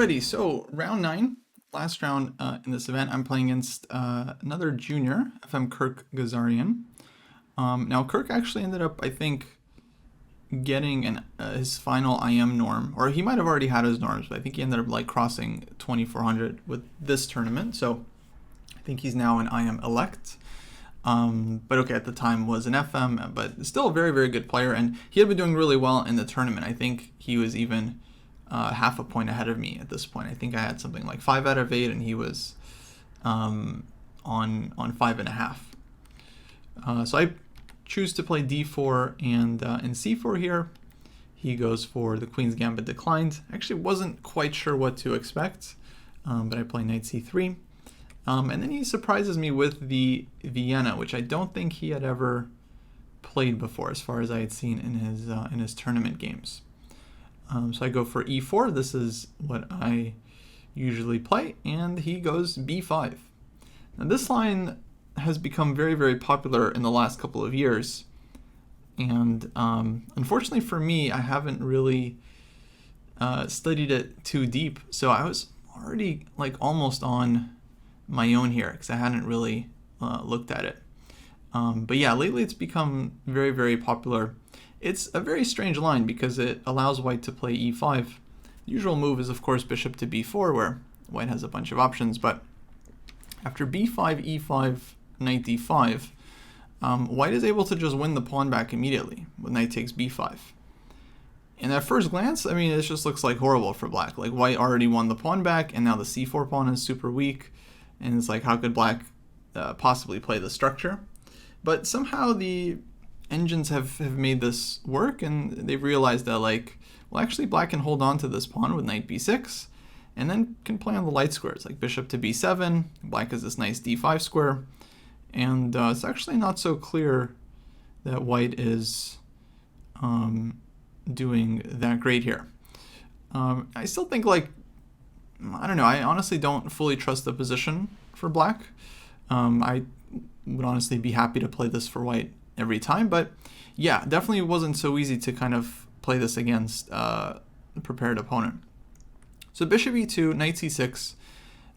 Alrighty, so round 9, last round in this event, I'm playing against another junior, FM Kirk Gazarian. Now, Kirk actually ended up, I think, getting his final IM norm, or he might have already had his norms, but I think he ended up like crossing 2400 with this tournament, so I think he's now an IM elect. But okay, at the time was an FM, but still a very, very good player, and he had been doing really well in the tournament. I think he was even half a point ahead of me at this point. I think I had something like 5 out of 8, and he was on 5.5. So I choose to play d4, and in c4 here, he goes for the Queen's Gambit declined. Actually wasn't quite sure what to expect, but I play knight c3. And then he surprises me with the Vienna, which I don't think he had ever played before, as far as I had seen in his tournament games. So I go for e4. This is what I usually play, and he goes b5. Now this line has become very, very popular in the last couple of years, and unfortunately for me, I haven't really studied it too deep. So I was already like almost on my own here because I hadn't really looked at it. But yeah, lately it's become very, very popular. It's a very strange line because it allows white to play e5. The usual move is, of course, bishop to b4, where white has a bunch of options. But after b5, e5, knight d5, white is able to just win the pawn back immediately when knight takes b5. And at first glance, I mean, it just looks like horrible for black. Like, white already won the pawn back, and now the c4 pawn is super weak. And it's like, how could black possibly play the structure? But somehow the engines have made this work, and they've realized that, like, well, actually black can hold on to this pawn with knight b6, and then can play on the light squares, like bishop to b7. Black has this nice d5 square, and it's actually not so clear that white is doing that great here. I still think, like, I don't know, I honestly don't fully trust the position for black. I would honestly be happy to play this for white every time, but yeah, definitely wasn't so easy to kind of play this against a prepared opponent. So bishop e2, knight c6.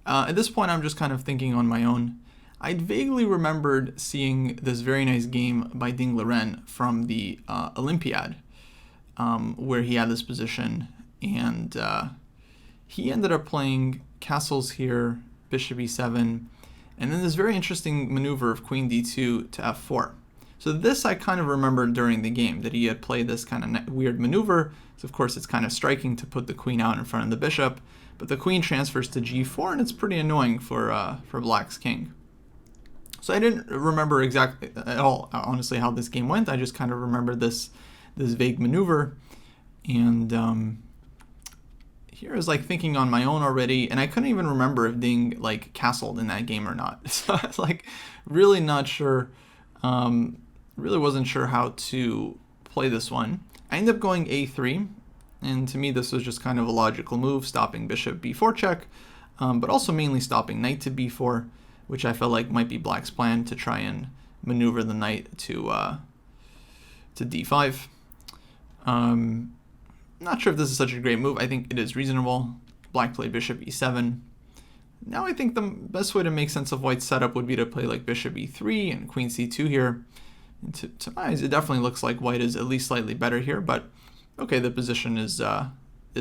At this point, I'm just kind of thinking on my own. I'd vaguely remembered seeing this very nice game by Ding Liren from the Olympiad, where he had this position, and he ended up playing castles here, bishop e7, and then this very interesting maneuver of queen d2 to f4. So this I kind of remembered during the game, that he had played this kind of weird maneuver. So of course it's kind of striking to put the queen out in front of the bishop, but the queen transfers to g4, and it's pretty annoying for black's king. So I didn't remember exactly at all, honestly, how this game went. I just kind of remembered this vague maneuver, and here is like thinking on my own already, and I couldn't even remember if Ding like castled in that game or not. So I was like really not sure, really wasn't sure how to play this one. I ended up going a3, and to me this was just kind of a logical move, stopping bishop b4 check, but also mainly stopping knight to b4, which I felt like might be black's plan to try and maneuver the knight to d5. Not sure if this is such a great move. I think it is reasonable. Black played bishop e7. Now I think the best way to make sense of white's setup would be to play like bishop e3 and queen c2 here. And to my eyes, it definitely looks like white is at least slightly better here, but okay, the position is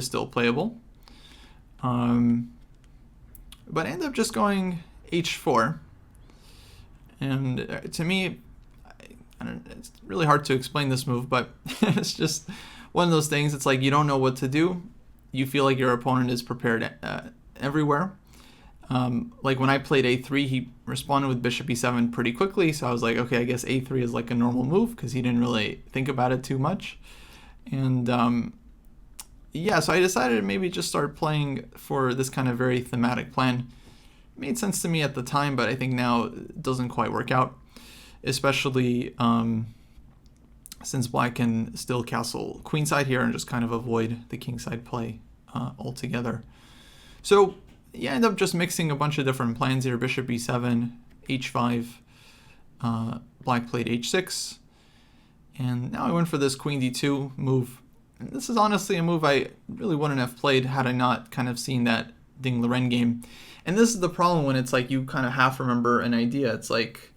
still playable. But I end up just going h4, and to me, I don't, it's really hard to explain this move, but it's just one of those things. It's like you don't know what to do. You feel like your opponent is prepared everywhere. Like when I played a3, he responded with bishop e7 pretty quickly, so I was like, okay, I guess a3 is like a normal move because he didn't really think about it too much. And yeah, so I decided to maybe just start playing for this kind of very thematic plan. It made sense to me at the time, but I think now it doesn't quite work out, especially since black can still castle queenside here and just kind of avoid the kingside play altogether. So yeah, I end up just mixing a bunch of different plans here. Bishop e7, h5, black played h6, and now I went for this queen d2 move. And this is honestly a move I really wouldn't have played had I not kind of seen that Ding-Lorraine game. And this is the problem when it's like you kind of half remember an idea. It's like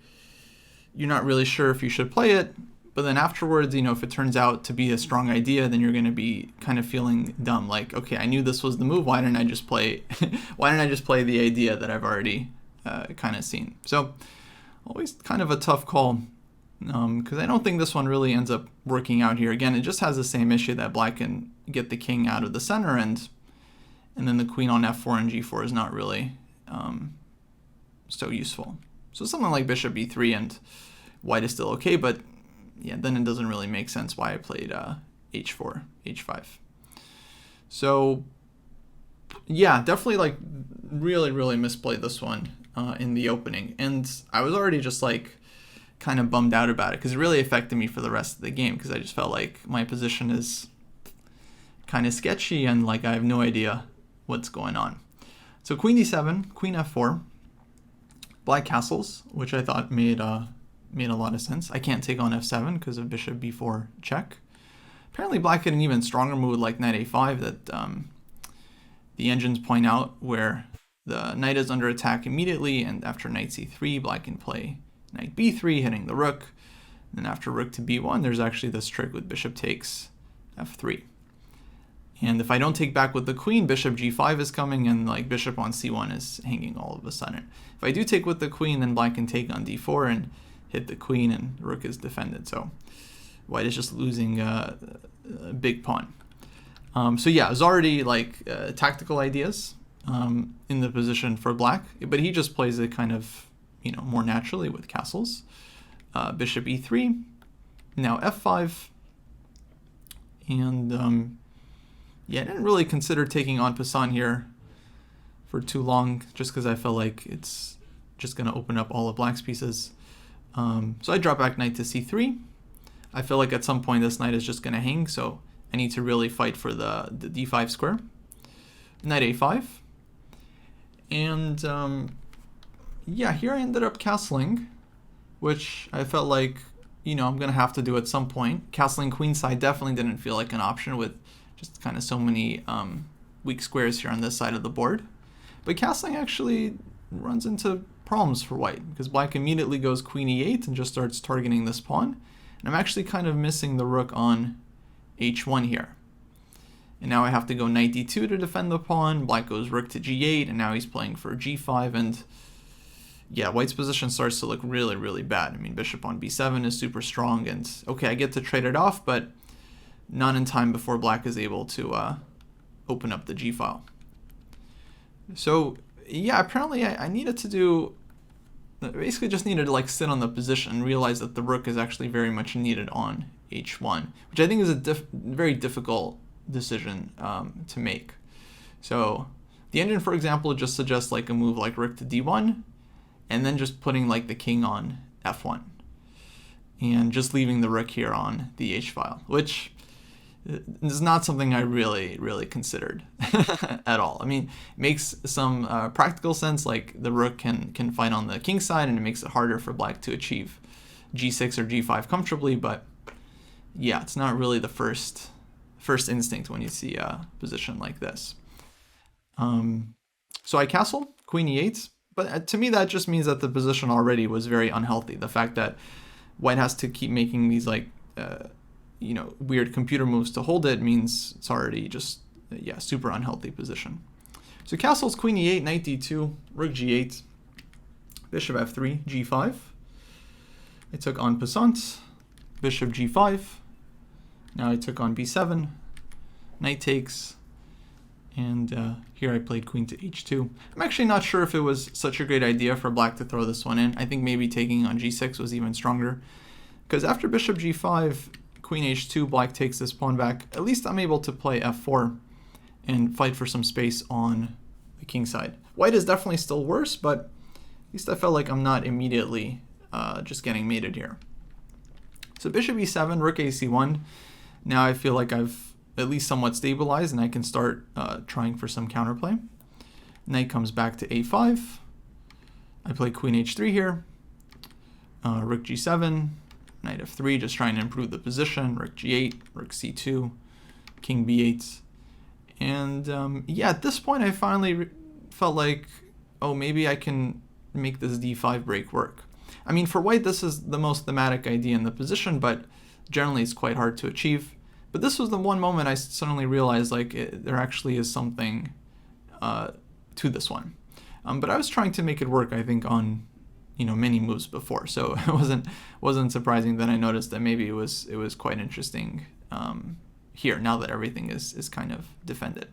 you're not really sure if you should play it, but then afterwards, you know, if it turns out to be a strong idea, then you're going to be kind of feeling dumb. Like, okay, I knew this was the move. Why didn't I just play? Why didn't I just play the idea that I've already kind of seen? So always kind of a tough call, because I don't think this one really ends up working out here. Again, it just has the same issue that black can get the king out of the center, and then the queen on f4 and g4 is not really so useful. So something like bishop e3 and white is still okay, but yeah, then it doesn't really make sense why I played h4, h5. So yeah, definitely like really misplayed this one in the opening, and I was already just like kind of bummed out about it because it really affected me for the rest of the game, because I just felt like my position is kind of sketchy and like I have no idea what's going on. So queen d7, queen f4, black castles, which I thought made a lot of sense. I can't take on f7 because of bishop b4 check. Apparently black had an even stronger move like knight a5 that the engines point out, where the knight is under attack immediately, and after knight c3, black can play knight b3, hitting the rook. Then after rook to b1, there's actually this trick with bishop takes f3. And if I don't take back with the queen, bishop g5 is coming, and like bishop on c1 is hanging all of a sudden. If I do take with the queen, then black can take on d4 and hit the queen, and rook is defended. So white is just losing a big pawn. So yeah, it was already like tactical ideas in the position for black, but he just plays it kind of, you know, more naturally with castles. Bishop e3, now f5, and yeah, I didn't really consider taking en passant here for too long, just because I felt like it's just going to open up all of black's pieces. So I drop back knight to c3. I feel like at some point this knight is just going to hang, so I need to really fight for the d5 square. Knight a5. And yeah, here I ended up castling, which I felt like, you know, I'm going to have to do at some point. Castling queenside definitely didn't feel like an option with just kind of so many weak squares here on this side of the board. But castling actually runs into problems for white, because black immediately goes queen e8 and just starts targeting this pawn. And I'm actually kind of missing the rook on h1 here. And now I have to go knight d2 to defend the pawn. Black goes rook to g8, and now he's playing for g5, and yeah, white's position starts to look really bad. I mean, bishop on b7 is super strong, and okay, I get to trade it off, but not in time before black is able to open up the g file. So yeah, apparently I needed to do, basically just needed to like sit on the position and realize that the rook is actually very much needed on h1, which I think is a very difficult decision to make. So the engine, for example, just suggests like a move like rook to d1, and then just putting like the king on f1, and just leaving the rook here on the h file, which is not something I really considered at all. I mean, it makes some practical sense, like the rook can fight on the king side, and it makes it harder for black to achieve g6 or g5 comfortably, but yeah, it's not really the first instinct when you see a position like this. So I castle, queen e8, but to me that just means that the position already was very unhealthy. The fact that white has to keep making these like you know, weird computer moves to hold it means it's already just, yeah, super unhealthy position. So castles, queen e8, knight d2, rook g8, bishop f3, g5. I took en passant, bishop g5. Now I took on b7, knight takes, and here I played queen to h2. I'm actually not sure if it was such a great idea for black to throw this one in. I think maybe taking on g6 was even stronger, because after bishop g5, queen h2, black takes this pawn back. At least I'm able to play f4 and fight for some space on the king side. White is definitely still worse, but at least I felt like I'm not immediately just getting mated here. So bishop e7, rook ac1. Now I feel like I've at least somewhat stabilized, and I can start trying for some counterplay. Knight comes back to a5. I play queen h3 here. Rook g7. Knight f3, just trying to improve the position. Rook g8, rook c2, king b8. And yeah, at this point I finally felt like, oh, maybe I can make this d5 break work. I mean, for white, this is the most thematic idea in the position, but generally it's quite hard to achieve. But this was the one moment I suddenly realized, like, there actually is something to this one. But I was trying to make it work, I think, on many moves before, so it wasn't surprising that I noticed that maybe it was quite interesting here, now that everything is kind of defended.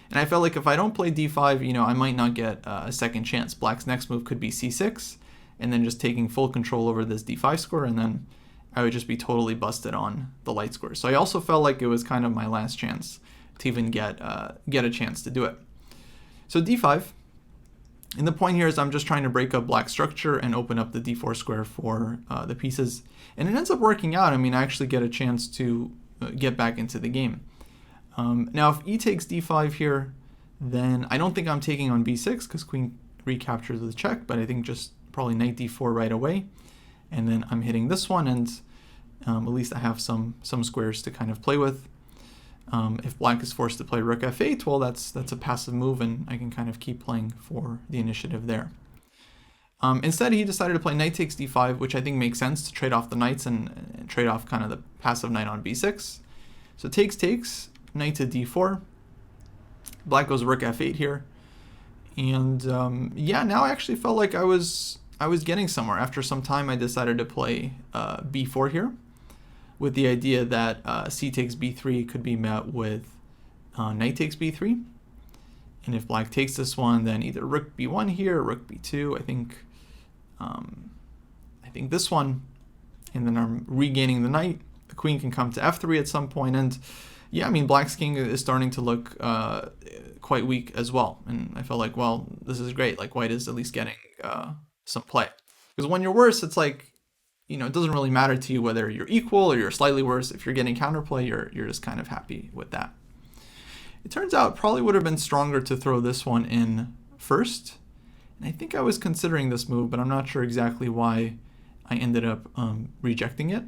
And I felt like if I don't play d5, I might not get a second chance. Black's next move could be c6, and then just taking full control over this d5 square, and then I would just be totally busted on the light square. So I also felt like it was kind of my last chance to even get a chance to do it. So d5, and the point here is I'm just trying to break up black structure and open up the d4 square for the pieces. And it ends up working out. I mean, I actually get a chance to get back into the game. Now, if e takes d5 here, then I don't think I'm taking on b6 because queen recaptures the check, but I think just probably knight d4 right away. And then I'm hitting this one, and at least I have some squares to kind of play with. If black is forced to play rook f8, well, that's a passive move, and I can kind of keep playing for the initiative there. Instead, he decided to play knight takes d5, which I think makes sense to trade off the knights and trade off kind of the passive knight on b6. So takes, knight to d4. Black goes rook f8 here. And yeah, now I actually felt like I was getting somewhere. After some time, I decided to play b4 here, with the idea that c takes b3 could be met with knight takes b3. And if black takes this one, then either rook b1 here, or rook b2. I think this one, and then I'm regaining the knight. The queen can come to f3 at some point, and yeah, I mean, black's king is starting to look quite weak as well. And I felt like, well, this is great. Like, white is at least getting some play. Because when you're worse, it's like, it doesn't really matter to you whether you're equal or you're slightly worse. If you're getting counterplay, you're just kind of happy with that. It turns out it probably would have been stronger to throw this one in first. And I think I was considering this move, but I'm not sure exactly why I ended up rejecting it.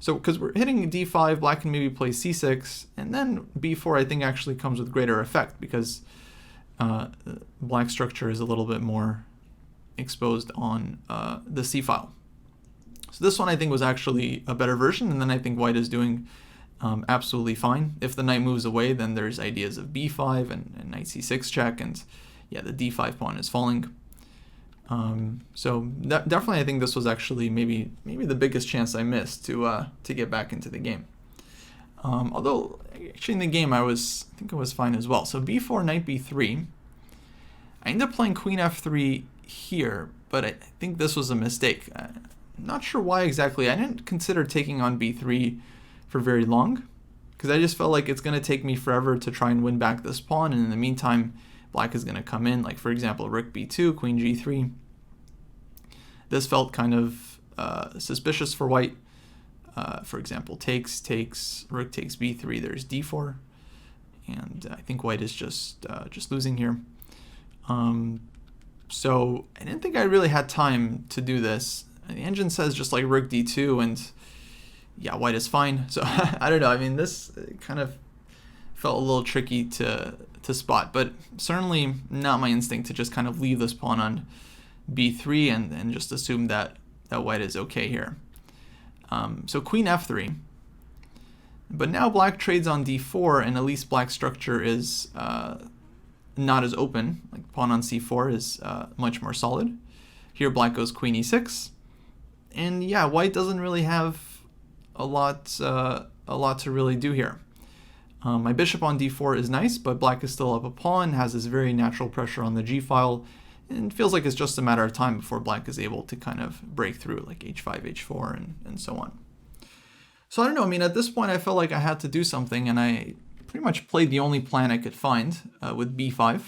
So because we're hitting d5, black can maybe play c6, and then b4 I think actually comes with greater effect because black structure is a little bit more exposed on the c file. So this one I think was actually a better version, and then I think white is doing absolutely fine. If the knight moves away, then there's ideas of b5 and knight c6 check, and yeah, the d5 pawn is falling. So definitely I think this was actually maybe the biggest chance I missed to get back into the game. Although actually in the game I think it was fine as well. So b4, knight b3. I ended up playing queen f3 here, but I think this was a mistake. I'm not sure why exactly. I didn't consider taking on b3 for very long because I just felt like it's going to take me forever to try and win back this pawn, and in the meantime black is going to come in, like for example rook b2, queen g3. This felt kind of suspicious for white. For example, takes, rook takes b3, there's d4, and I think white is just losing here. So I didn't think I really had time to do this. The engine says just like rook d2, and yeah, white is fine. So I don't know. I mean, this kind of felt a little tricky to spot, but certainly not my instinct to just kind of leave this pawn on b3 and just assume that white is okay here. So queen f3. But now black trades on d4, and at least black's structure is not as open. Like pawn on c4 is much more solid. Here black goes queen e6. And yeah, white doesn't really have a lot to really do here. My bishop on d4 is nice, but black is still up a pawn, has this very natural pressure on the g file, and feels like it's just a matter of time before black is able to kind of break through, like h5, h4, and so on. So I don't know, I mean, at this point I felt like I had to do something, and I pretty much played the only plan I could find with b5.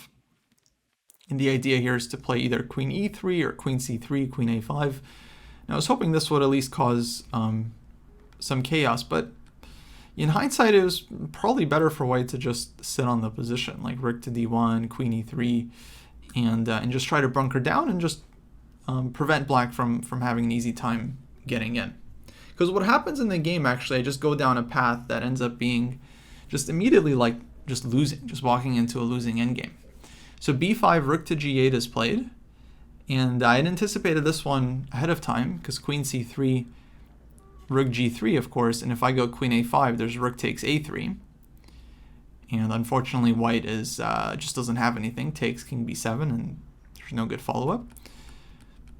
And the idea here is to play either queen e3 or queen c3, queen a5. Now I was hoping this would at least cause some chaos, but in hindsight it was probably better for white to just sit on the position, like rook to d1, queen e3, and just try to bunker down and just prevent black from having an easy time getting in. Because what happens in the game, actually, I just go down a path that ends up being just immediately like just losing, just walking into a losing endgame. So b5, rook to g8 is played, and I had anticipated this one ahead of time because queen c3, rook g3, of course, and if I go queen a5, there's rook takes a3. And unfortunately, white is just doesn't have anything. Takes king b7, and there's no good follow-up.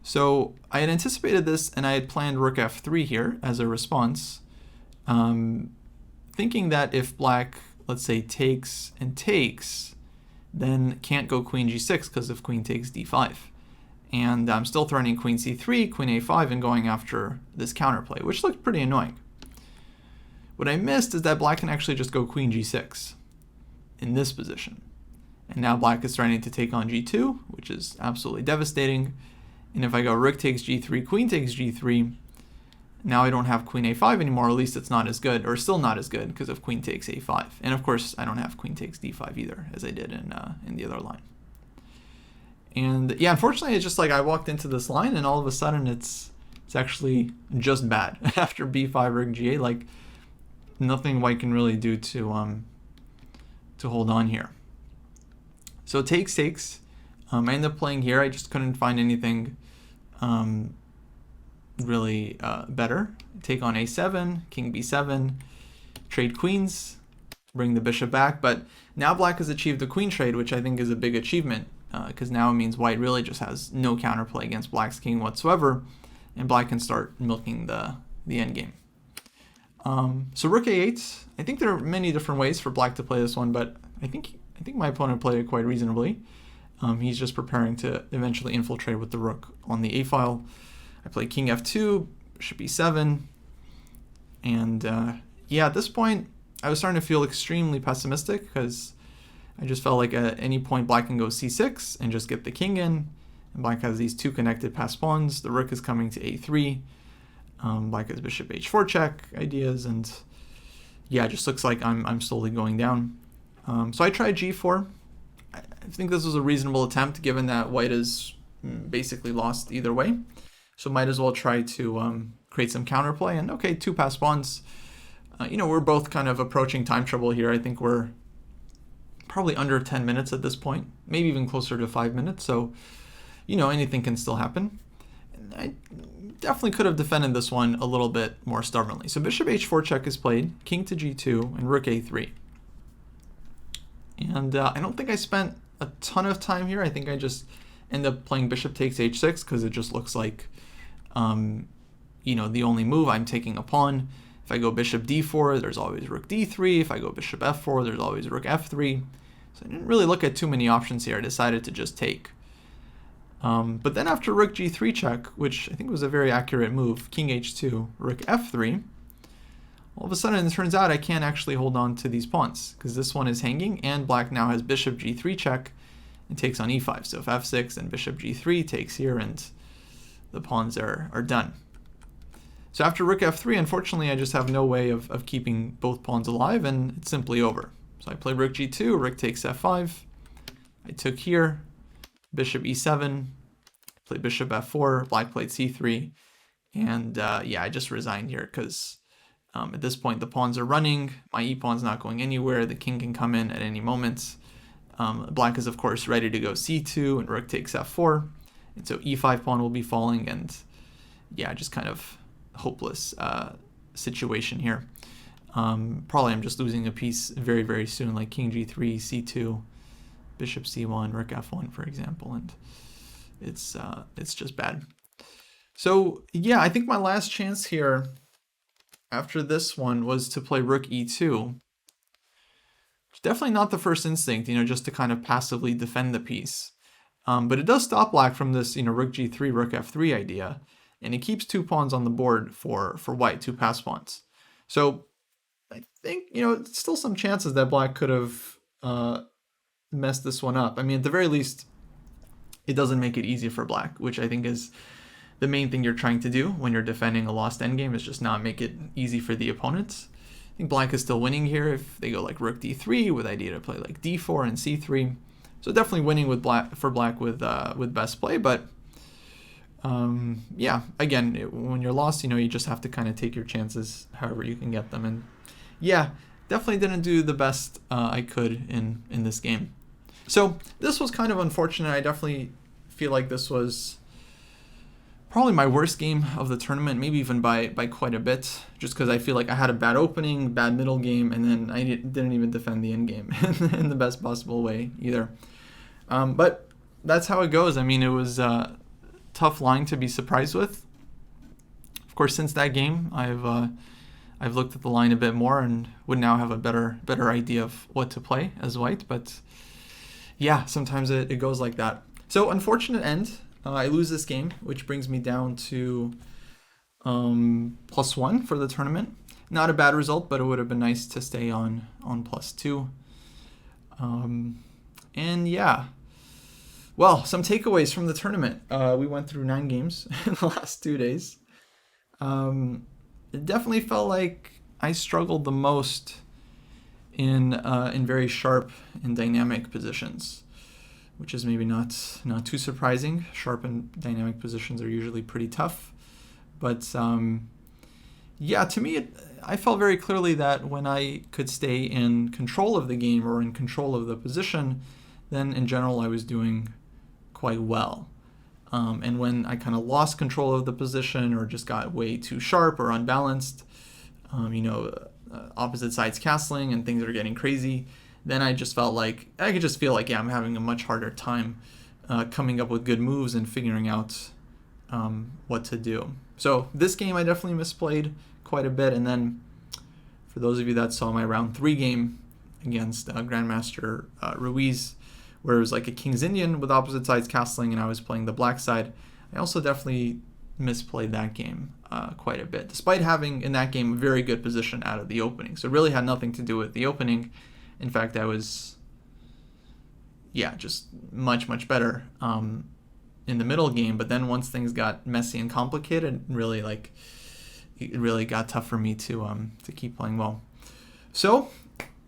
So I had anticipated this, and I had planned rook f3 here as a response, thinking that if black, let's say, takes and takes, then can't go queen g6 because of queen takes d5. And I'm still threatening queen c3, queen a5, and going after this counterplay, which looked pretty annoying. What I missed is that black can actually just go queen g6 in this position. And now black is threatening to take on g2, which is absolutely devastating. And if I go rook takes g3, queen takes g3, now I don't have queen a5 anymore, or at least it's not as good, or still not as good, because of queen takes a5. And of course, I don't have queen takes d5 either, as I did in the other line. And yeah, unfortunately, it's just like I walked into this line, and all of a sudden it's actually just bad. After b5, rook g8, like nothing white can really do to hold on here. So takes. I ended up playing here. I just couldn't find anything really better. Take on a7, king b7, trade queens, bring the bishop back. But now black has achieved the queen trade, which I think is a big achievement, because now it means white really just has no counterplay against black's king whatsoever, and black can start milking the endgame. So rook a8. I think there are many different ways for black to play this one, but I think my opponent played it quite reasonably. He's just preparing to eventually infiltrate with the rook on the a file. I play king f2, bishop e7, and yeah, at this point I was starting to feel extremely pessimistic because I just felt like at any point black can go c6 and just get the king in, and black has these two connected passed pawns. The rook is coming to a3. Black has bishop h4 check ideas, and yeah, it just looks like I'm slowly going down. So I tried g4. I think this was a reasonable attempt given that white is basically lost either way. So might as well try to create some counterplay. And okay, two passed pawns. We're both kind of approaching time trouble here. I think we're probably under 10 minutes at this point, maybe even closer to 5 minutes. So, anything can still happen. And I definitely could have defended this one a little bit more stubbornly. So bishop h4 check is played, king to g2, and rook a3. And I don't think I spent a ton of time here. I think I just end up playing bishop takes h6 because it just looks like, the only move. I'm taking a pawn. If I go bishop d4, there's always rook d3. If I go bishop f4, there's always rook f3. So I didn't really look at too many options here. I decided to just take. But then after rook g3 check, which I think was a very accurate move, king h2, rook f3, all of a sudden it turns out I can't actually hold on to these pawns because this one is hanging, and black now has bishop g3 check and takes on e5. So if f6 and bishop g3 takes here, and the pawns are done. So after rook f3, unfortunately, I just have no way of keeping both pawns alive, and it's simply over. So I play rook g2, rook takes f5. I took here, bishop e7, play bishop f4, black played c3, and yeah, I just resigned here because at this point the pawns are running, my e-pawn's not going anywhere, the king can come in at any moment. Black is of course ready to go c2, and rook takes f4, and so e5 pawn will be falling, and yeah, just kind of hopeless situation here. Probably I'm just losing a piece very, very soon, like king g3, c2, bishop c1, rook f1, for example, and it's just bad. So yeah, I think my last chance here after this one was to play rook e2. Definitely not the first instinct, just to kind of passively defend the piece. But it does stop black from this, rook g3, rook f3 idea, and it keeps two pawns on the board for white, two pass pawns. So I think, still some chances that black could have messed this one up. I mean, at the very least, it doesn't make it easy for black, which I think is the main thing you're trying to do when you're defending a lost endgame, is just not make it easy for the opponents. I think black is still winning here if they go like rook d3 with idea to play like d4 and c3. So definitely winning with black with best play, but yeah, again, when you're lost, you just have to kind of take your chances however you can get them. And yeah, definitely didn't do the best I could in this game. So this was kind of unfortunate. I definitely feel like this was probably my worst game of the tournament, maybe even by quite a bit, just because I feel like I had a bad opening, bad middle game, and then I didn't even defend the end game in the best possible way either. But that's how it goes. I mean, it was a tough line to be surprised with. Of course, since that game, I've looked at the line a bit more and would now have a better idea of what to play as white. But yeah, sometimes it goes like that. So unfortunate end. I lose this game, which brings me down to +1 for the tournament. Not a bad result, but it would have been nice to stay on +2. And yeah, well, some takeaways from the tournament. We went through 9 games in the last 2 days. It definitely felt like I struggled the most in very sharp and dynamic positions, which is maybe not too surprising. Sharp and dynamic positions are usually pretty tough. But yeah, to me, I felt very clearly that when I could stay in control of the game or in control of the position, then in general I was doing quite well. And when I kind of lost control of the position or just got way too sharp or unbalanced, opposite sides castling and things are getting crazy, then I just felt like, I could just feel like, yeah, I'm having a much harder time coming up with good moves and figuring out what to do. So this game I definitely misplayed quite a bit. And then for those of you that saw my round 3 game against Grandmaster Ruiz, where it was like a King's Indian with opposite sides castling and I was playing the black side, I also definitely misplayed that game quite a bit, despite having in that game a very good position out of the opening. So it really had nothing to do with the opening. In fact, I was, just much better in the middle game. But then once things got messy and complicated, it really got tough for me to keep playing well. So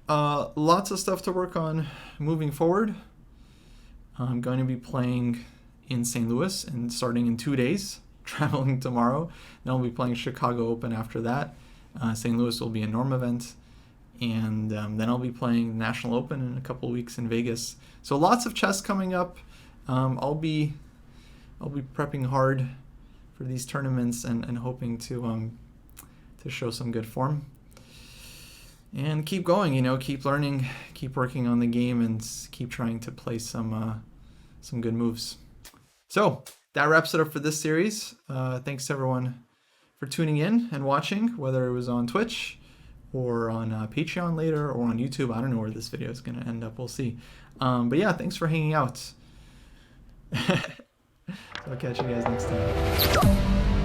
lots of stuff to work on moving forward. I'm going to be playing in St. Louis and starting in 2 days, traveling tomorrow. Then I'll be playing Chicago Open after that. St. Louis will be a Norm event. And then I'll be playing National Open in a couple of weeks in Vegas. So lots of chess coming up. I'll be prepping hard for these tournaments and hoping to show some good form. And keep going, keep learning, keep working on the game, and keep trying to play some good moves. So that wraps it up for this series. Thanks everyone for tuning in and watching, whether it was on Twitch or on Patreon later or on YouTube. I don't know where this video is going to end up. We'll see. But yeah, thanks for hanging out. So I'll catch you guys next time.